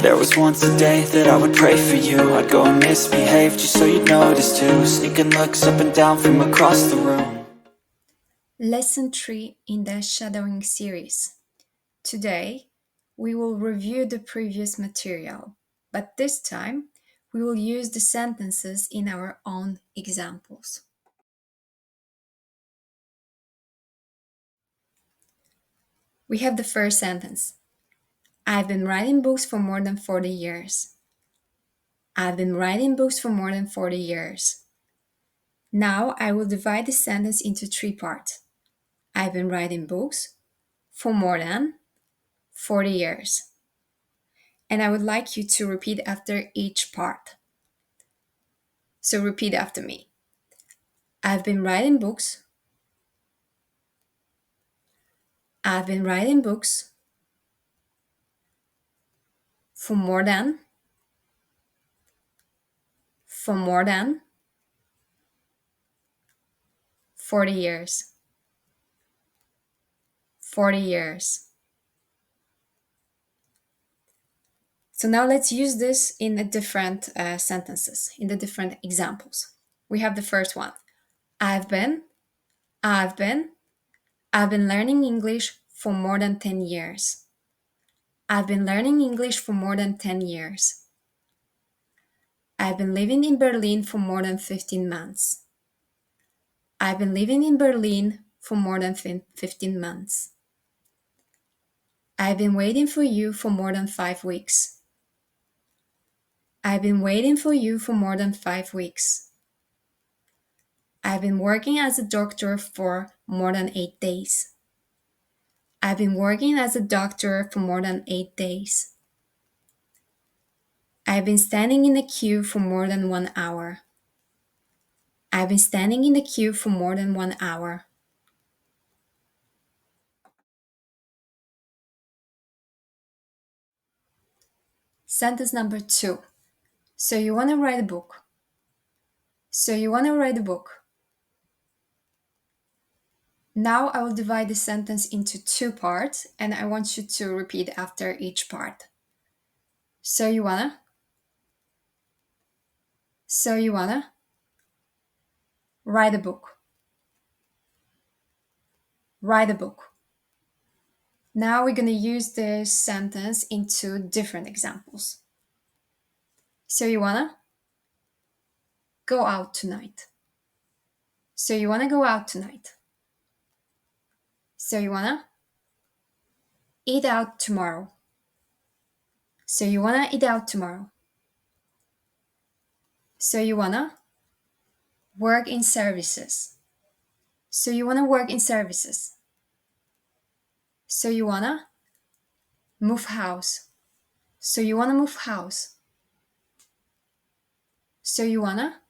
There was once a day that I would pray for you. I'd go and misbehave just so you'd notice too. Sneaking looks up and down from across the room. Lesson 3 in the shadowing series. Today, we will review the previous material, but this time, we will use the sentences in our own examples. We have the first sentence. I've been writing books for more than 40 years. I've been writing books for more than 40 years. Now I will divide the sentence into 3 parts. I've been writing books for more than 40 years. And I would like you to repeat after each part. So repeat after me. I've been writing books. I've been writing books for more than 40 years. 40 years. So now let's use this in the different sentences, in the different examples. We have the first one. I've been learning English for more than 10 years. I've been learning English for more than 10 years. I've been living in Berlin for more than 15 months. I've been living in Berlin for more than 15 months. I've been waiting for you for more than 5 weeks. I've been waiting for you for more than 5 weeks. I've been working as a doctor for more than 8 days. I've been working as a doctor for more than 8 days. I've been standing in the queue for more than 1 hour. I've been standing in the queue for more than 1 hour. Sentence number 2. So you want to write a book. So you want to write a book. Now I will divide the sentence into 2 parts and I want you to repeat after each part. So you wanna write a book. Write a book. Now we're gonna use this sentence into different examples. So you wanna go out tonight. So you wanna go out tonight. So you wanna eat out tomorrow. So you wanna eat out tomorrow. So you wanna work in services. So you wanna work in services. So you wanna move house. So you wanna move house. So you wanna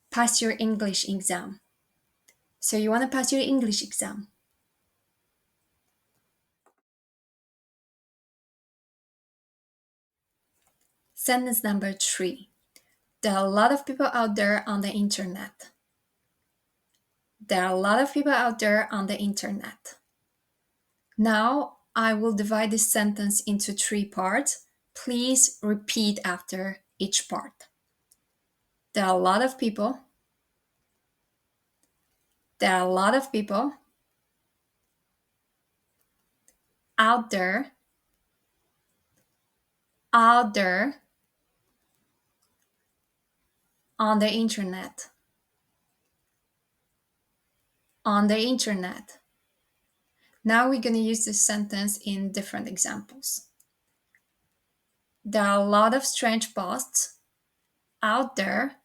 pass your English exam. So you wanna pass your English exam. Sentence number 3. There are a lot of people out there on the internet. There are a lot of people out there on the internet. Now I will divide this sentence into 3 parts. Please repeat after each part. There are a lot of people. There are a lot of people out there on the internet. On the internet. Now we're going to use this sentence in different examples. There are a lot of strange posts out there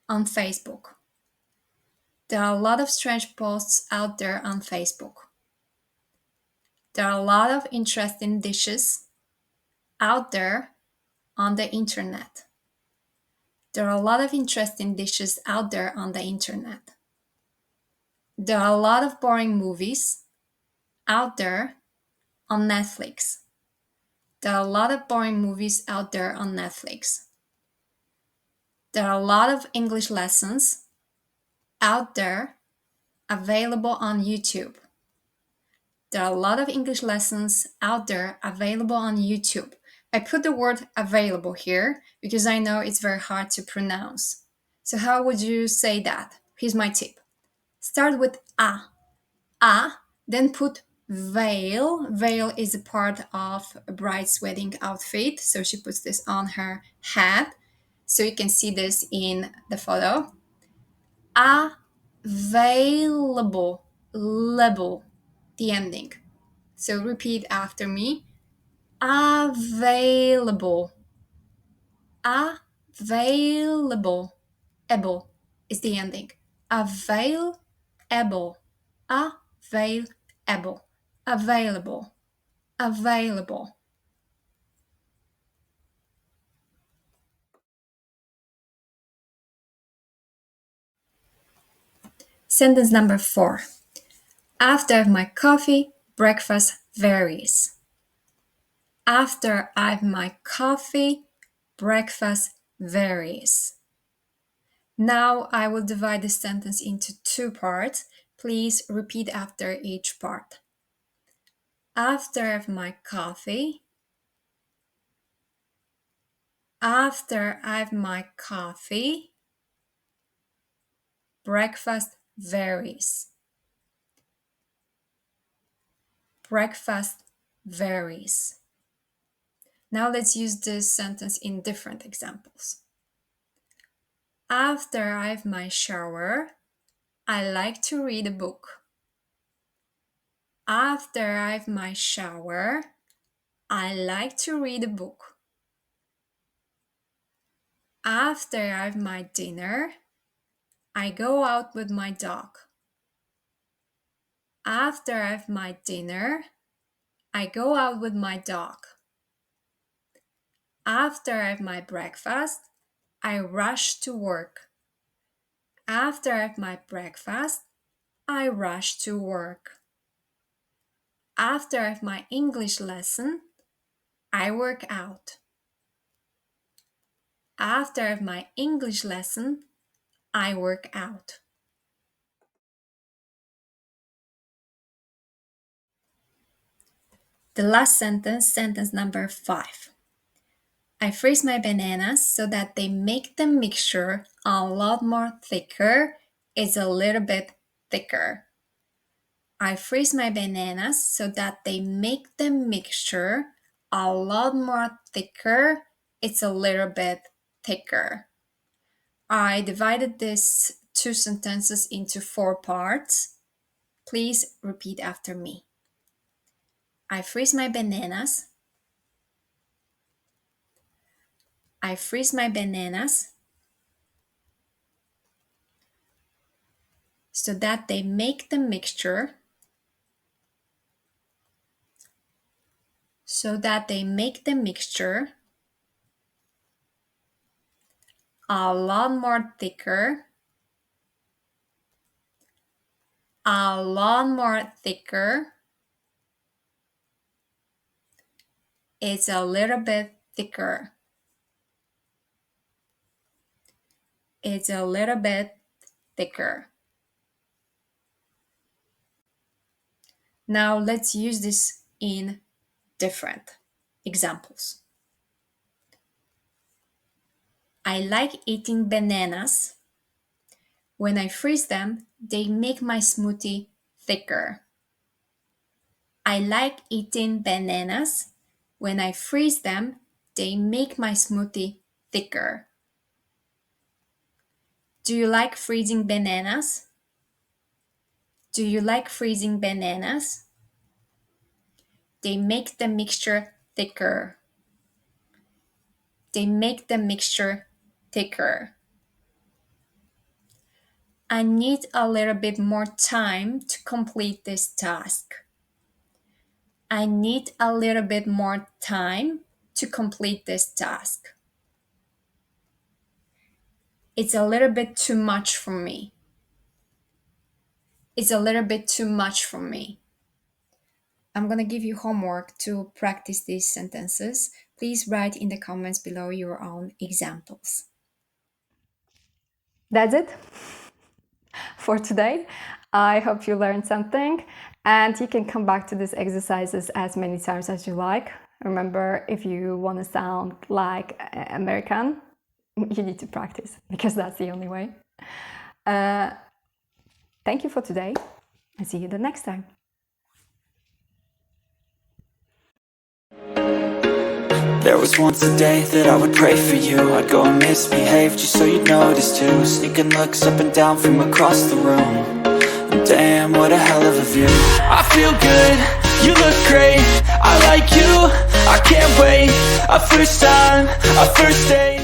on Facebook. There are a lot of strange posts out there on Facebook. There are a lot of interesting dishes out there on the internet. There are a lot of interesting dishes out there on the internet. There are a lot of boring movies out there on Netflix. There are a lot of boring movies out there on Netflix. There are a lot of English lessons out there available on YouTube. There are a lot of English lessons out there available on YouTube. I put the word available here because I know it's very hard to pronounce. So how would you say that? Here's my tip. Start with a, then put veil. Veil is a part of a bride's wedding outfit, so she puts this on her head. So you can see this in the photo. Available, label, the ending. So repeat after me. Available, available, able is the ending. Available, available, available, available. Sentence number 4. After my coffee, breakfast varies. After I've my coffee, breakfast varies. Now I will divide this sentence into 2 parts. Please repeat after each part. After I've my coffee, after I've my coffee, breakfast varies. Breakfast varies. Now let's use this sentence in different examples. After I've my shower, I like to read a book. After I've my shower, I like to read a book. After I've my dinner, I go out with my dog. After I've my dinner, I go out with my dog. After I've my breakfast, I rush to work. After I've my breakfast, I rush to work. After I've my English lesson, I work out. After I've my English lesson, I work out. The last sentence, sentence number 5. I freeze my bananas so that they make the mixture a lot more thicker. It's a little bit thicker. I freeze my bananas so that they make the mixture a lot more thicker. It's a little bit thicker. I divided these 2 sentences into 4 parts. Please repeat after me. I freeze my bananas. I freeze my bananas so that they make the mixture a lot more thicker, a lot more thicker. It's a little bit thicker. It's a little bit thicker. Now let's use this in different examples. I like eating bananas. When I freeze them, they make my smoothie thicker. I like eating bananas. When I freeze them, they make my smoothie thicker. Do you like freezing bananas? Do you like freezing bananas? They make the mixture thicker. They make the mixture thicker. I need a little bit more time to complete this task. I need a little bit more time to complete this task. It's a little bit too much for me. It's a little bit too much for me. I'm going to give you homework to practice these sentences. Please write in the comments below your own examples. That's it for today. I hope you learned something. And you can come back to these exercises as many times as you like. Remember, if you want to sound like American, you need to practice, because that's the only way. Thank you for today, and see you the next time. There was once a day that I would pray for you. I'd go and misbehave just so you'd notice too. Sneaking looks up and down from across the room. And damn, what a hell of a view. I feel good, you look great, I like you, I can't wait. A first time, a first date.